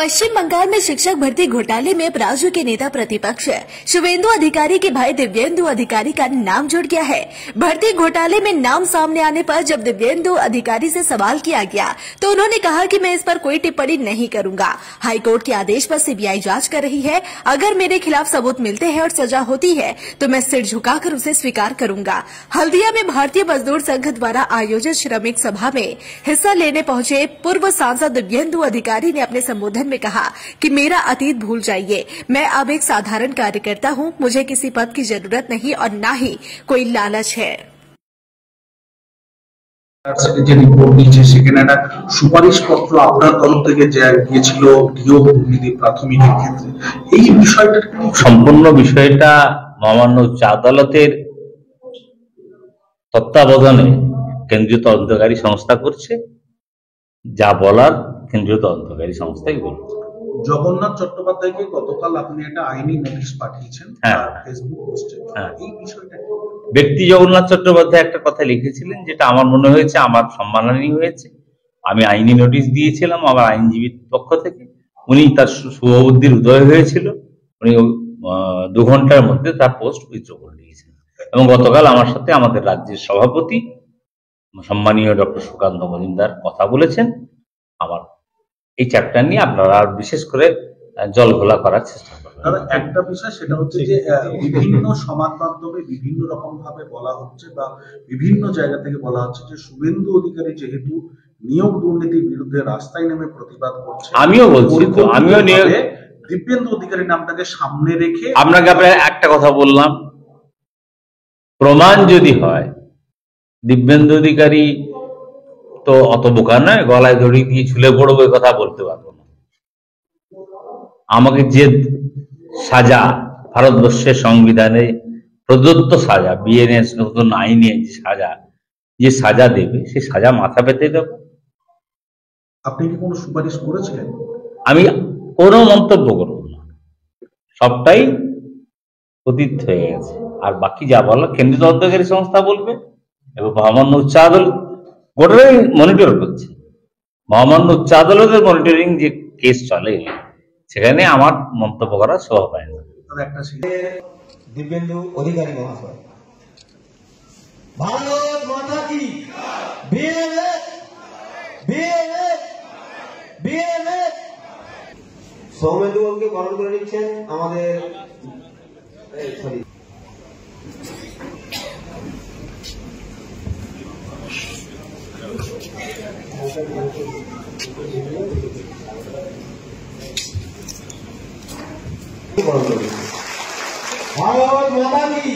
पश्चिम बंगाल में शिक्षक भर्ती घोटाले में राजू के नेता प्रतिपक्ष शुभेंदु अधिकारी के भाई दिव्येंदु अधिकारी का नाम जुड़ गया है। भर्ती घोटाले में नाम सामने आने पर जब दिव्येंदु अधिकारी से सवाल किया गया तो उन्होंने कहा कि मैं इस पर कोई टिप्पणी नहीं करूंगा। हाईकोर्ट के आदेश पर सीबीआई जांच कर रही है। अगर मेरे खिलाफ सबूत मिलते हैं और सजा होती है तो मैं सिर झुकाकर उसे स्वीकार करूंगा। हल्दिया में भारतीय मजदूर संघ द्वारा आयोजित श्रमिक सभा में हिस्सा लेने पहुंचे पूर्व सांसद दिव्येंदु अधिकारी ने अपने संबोधन में कहा कि मेरा अतीत भूल जाइए, मैं अब एक साधारण कार्यकर्ता हूं, मुझे किसी पद की जरूरत नहीं और न ही कोई लालच है। যে রিপোর্ট দিয়েছে সেখানে একটা সুপারিশপত্র আপনার তরফ থেকে গিয়েছিল নিয়োগ দুর্নীতি প্রাথমিকের ক্ষেত্রে, এই বিষয়টা সম্পূর্ণ বিষয়টা মহামান্য উচ্চ আদালতের তত্ত্বাবধানে কেন্দ্রীয় তদন্তকারী সংস্থা করছে। যা বলার কেন্দ্রীয় তদন্তকারী সংস্থাই বলবে। জগন্নাথ চট্টোপাধ্যায়কে গতকাল আপনি একটা আইনি নোটিশ পাঠিয়েছেন ফেসবুক পোস্টে, এই বিষয়টা ব্যক্তি জগন্নাথ চট্টোপাধ্যায় একটা কথা লিখেছিলেন যেটা আমার মনে হয়েছে আমার সম্মানহানি হয়েছে। আমি আইনি নোটিশ দিয়েছিলাম আমার আইনজীবীর পক্ষ থেকে, উনি তার শুভবুদ্ধির উদয় হয়েছিল, উনি 2 ঘন্টার মধ্যে তার পোস্ট উইথড্র করে দিয়েছেন। এবং গতকাল আমার সাথে আমাদের রাজ্যের সভাপতি সম্মানীয় ডক্টর সুকান্ত মজুমদার কথা বলেছেন। আমার এই চ্যাপ্টার নিয়ে আপনারা বিশেষ করে জল ঘোলা করার চেষ্টা করবেন। একটা বিষয় সেটা হচ্ছে যে বিভিন্ন সমাজ মাধ্যমে বিভিন্ন রকম ভাবে বলা হচ্ছে বা বিভিন্ন জায়গা থেকে বলা হচ্ছে যে শুভেন্দু অধিকারী যেহেতু নিয়োগ দুর্নীতির বিরুদ্ধে রাস্তায় নেমে প্রতিবাদ করছে, আমিও বলছি তো, আমিও দিব্যেন্দু অধিকারী নামটাকে সামনে রেখে আপনাকে একটা কথা বললাম, প্রমাণ যদি হয় দিব্যেন্দু অধিকারী তো অত বোকা নয়, গলায় দড়ি দিয়ে ঝুলে পড়বো এ কথা বলতে পারবো না। আমাকে যে সাজা ভারতবর্ষের সংবিধানে প্রদত্ত সাজা, বিএনএস নতুন আইনে যে সাজা দেবে সে সাজা মাথা পেতে দেব। আপনি কি কোনো সুপারিশ করেছিলেন? আমি কোনো মন্তব্য করব না, সবটাই অতীত হয়ে গেছে। আর বাকি যা বলা কেন্দ্রীয় তদন্তকারী সংস্থা বলবে এবং মহামান্য উচ্চ আদালত গোটাই মনিটর করছে। মহামান্য উচ্চ আদালতের মনিটরিং যে কেস চলে সেখানে আমার মন্তব্য করা শোভা পায় না। দিব্যেন্দু অধিকারী মহাশয়, ভারত মাতা কি, সৌমেন্দু বাবুকে বরণ করে নিচ্ছেন আমাদের ভারত মাতা কি।